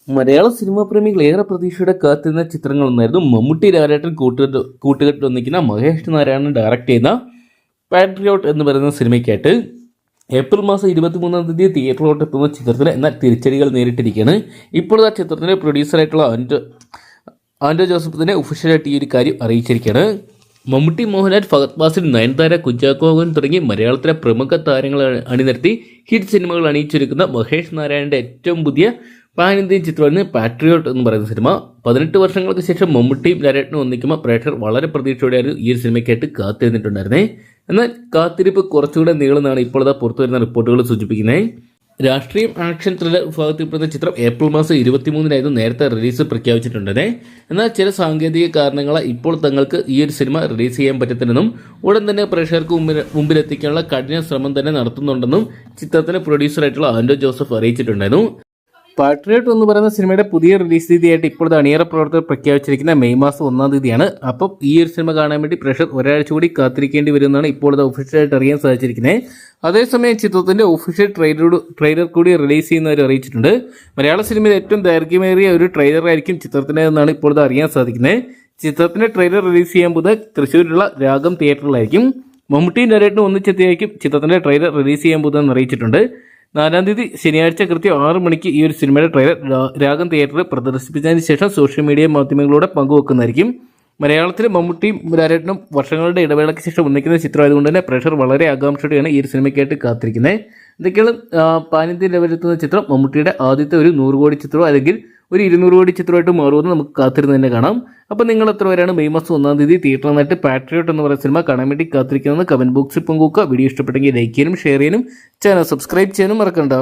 മലയാള cinema പ്രേമികൾ ഏറെ പ്രതീക്ഷയുടെ കാത്തിരുന്ന ചിത്രങ്ങളൊന്നായിരുന്നു മമ്മൂട്ടി ലാലേട്ടൻ കൂട്ടുകെട്ടിൽ ഒന്നിക്കുന്ന മഹേഷ് നാരായണൻ ഡയറക്റ്റ് ചെയ്യുന്ന പാട്രിയോട്ട് എന്ന് പറയുന്ന സിനിമയ്ക്കായിട്ട് ഏപ്രിൽ മാസം 23-ാം തീയതി തിയേറ്ററിലോട്ട് എത്തുന്ന ചിത്രത്തിന് എന്നാൽ തിരിച്ചടികൾ നേരിട്ടിരിക്കുകയാണ്. ഇപ്പോൾ ആ ചിത്രത്തിൻ്റെ പ്രൊഡ്യൂസറായിട്ടുള്ള ആൻഡോ ജോസഫിനെ ഒഫീഷ്യലായിട്ട് ഈ ഒരു കാര്യം അറിയിച്ചിരിക്കുകയാണ്. മമ്മൂട്ടി, മോഹൻലാൽ, ഫഹദ് ഫാസിൽ, നയൻതാര, കുഞ്ചാക്കോ ബോബൻ തുടങ്ങി മലയാളത്തിലെ പ്രമുഖ താരങ്ങൾ അണിനിരത്തി ഹിറ്റ് സിനിമകൾ അണിയിച്ചൊരുക്കുന്ന മഹേഷ് നാരായണൻ്റെ ഏറ്റവും പുതിയ പാൻ ഇന്ത്യൻ ചിത്രമാണ് പാട്രിയോട്ട് എന്ന് പറയുന്ന സിനിമ. 18 വർഷങ്ങൾക്ക് ശേഷം മമ്മൂട്ടിയും ലാലേട്ടനും ഒന്നിക്കുമ്പോൾ പ്രേക്ഷകർ വളരെ പ്രതീക്ഷയോടെയായിരുന്നു ഈ ഒരു സിനിമയ്ക്കായിട്ട് കാത്തിരുന്നിട്ടുണ്ടായിരുന്നേ. എന്നാൽ കാത്തിരിപ്പ് കുറച്ചുകൂടെ നീളുന്നതാണ് ഇപ്പോൾ പുറത്തു വരുന്ന റിപ്പോർട്ടുകൾ സൂചിപ്പിക്കുന്നത്. രാഷ്ട്രീയം ആക്ഷൻ ത്രില്ലർ വിഭാഗത്തിൽപ്പെടുന്ന ചിത്രം ഏപ്രിൽ മാസം 23-നായിരുന്നു നേരത്തെ റിലീസ് പ്രഖ്യാപിച്ചിട്ടുണ്ടത്. എന്നാൽ ചില സാങ്കേതിക കാരണങ്ങളാൽ ഇപ്പോൾ തങ്ങൾക്ക് ഈ ഒരു സിനിമ റിലീസ് ചെയ്യാൻ പറ്റത്തില്ലെന്നും ഉടൻ തന്നെ പ്രേക്ഷകർക്ക് മുമ്പിലെത്തിക്കാനുള്ള കഠിന ശ്രമം തന്നെ നടത്തുന്നുണ്ടെന്നും ചിത്രത്തിന്റെ പ്രൊഡ്യൂസറായിട്ടുള്ള ആൻഡോ ജോസഫ് അറിയിച്ചിട്ടുണ്ടായിരുന്നു. പാട്രിയോട്ട് എന്ന് പറയുന്ന സിനിമയുടെ പുതിയ റിലീസ് തീയതിയായിട്ട് ഇപ്പോഴത്തെ അണിയറ പ്രവർത്തകർ പ്രഖ്യാപിച്ചിരിക്കുന്ന മെയ് മാസം 1-ാം തീയതിയാണ്. അപ്പം ഈ ഒരു സിനിമ കാണാൻ വേണ്ടി പ്രേക്ഷകർ ഒരാഴ്ച കൂടി കാത്തിരിക്കേണ്ടി വരുമെന്നാണ് ഇപ്പോഴത്തെ ഒഫീഷ്യലായിട്ട് അറിയാൻ സാധിച്ചിരിക്കുന്നത്. അതേസമയം ചിത്രത്തിന്റെ ഒഫീഷ്യൽ ട്രെയിലർ കൂടി റിലീസ് ചെയ്യുന്നവർ അറിയിച്ചിട്ടുണ്ട്. മലയാള സിനിമയിൽ ഏറ്റവും ദൈർഘ്യമേറിയ ഒരു ട്രെയിലറായിരിക്കും ചിത്രത്തിൻ്റെതെന്നാണ് ഇപ്പോഴത്തെ അറിയാൻ സാധിക്കുന്നത്. ചിത്രത്തിന്റെ ട്രെയിലർ റിലീസ് ചെയ്യാൻ പോകുന്നത് തൃശ്ശൂരിലുള്ള രാഗം തിയേറ്ററിലായിരിക്കും. മമ്മൂട്ടിയും ലാലേട്ടനും ഒന്നിച്ചെത്തിയായിരിക്കും ചിത്രത്തിന്റെ ട്രെയിലർ റിലീസ് ചെയ്യാൻ പോകുന്നതെന്ന് അറിയിച്ചിട്ടുണ്ട്. 4-ാം തീയതി ശനിയാഴ്ച കൃത്യം 6 മണിക്ക് ഈ ഒരു സിനിമയുടെ ട്രെയിലർ രാഗം തിയേറ്ററിൽ പ്രദർശിപ്പിച്ചതിന് ശേഷം സോഷ്യൽ മീഡിയ മാധ്യമങ്ങളോടെ പങ്കുവെക്കുന്നതായിരിക്കും. മലയാളത്തിൽ മമ്മൂട്ടിയും ലാലേട്ടനും വർഷങ്ങളുടെ ഇടവേളയ്ക്ക് ശേഷം ഒന്നിക്കുന്ന ചിത്രമായതുകൊണ്ട് തന്നെ പ്രേക്ഷകർ വളരെ ആകാംക്ഷയോടെയാണ് ഈ ഒരു സിനിമയ്ക്കായിട്ട് കാത്തിരിക്കുന്നത്. ഇതൊക്കെയാണ് പാൻ ഇന്ത്യൻ ലെവലെത്തുന്ന ചിത്രം മമ്മൂട്ടിയുടെ ആദ്യത്തെ ഒരു 100 കോടി ചിത്രമോ അല്ലെങ്കിൽ ഒരു 200 കോടി ചിത്രമായിട്ട് മാറുമെന്ന് നമുക്ക് കാത്തിരുന്ന് തന്നെ കാണാം. അപ്പോൾ നിങ്ങൾ എത്ര പേരാണ് മെയ് മാസം 1-ാം തീയതി തിയേറ്ററിൽ നിന്നായിട്ട് പാട്രിയോട്ട് എന്ന് പറയുന്ന സിനിമ കാണാൻ വേണ്ടി കാത്തിരിക്കുന്നത് കമൻറ്റ് ബോക്സിൽ പങ്കുവെക്കുക. വീഡിയോ ഇഷ്ടപ്പെട്ടെങ്കിൽ ലൈക്ക് ചെയ്യാനും ഷെയർ ചെയ്യാനും ചാനൽ സബ്സ്ക്രൈബ് ചെയ്യാനും മറക്കണ്ട.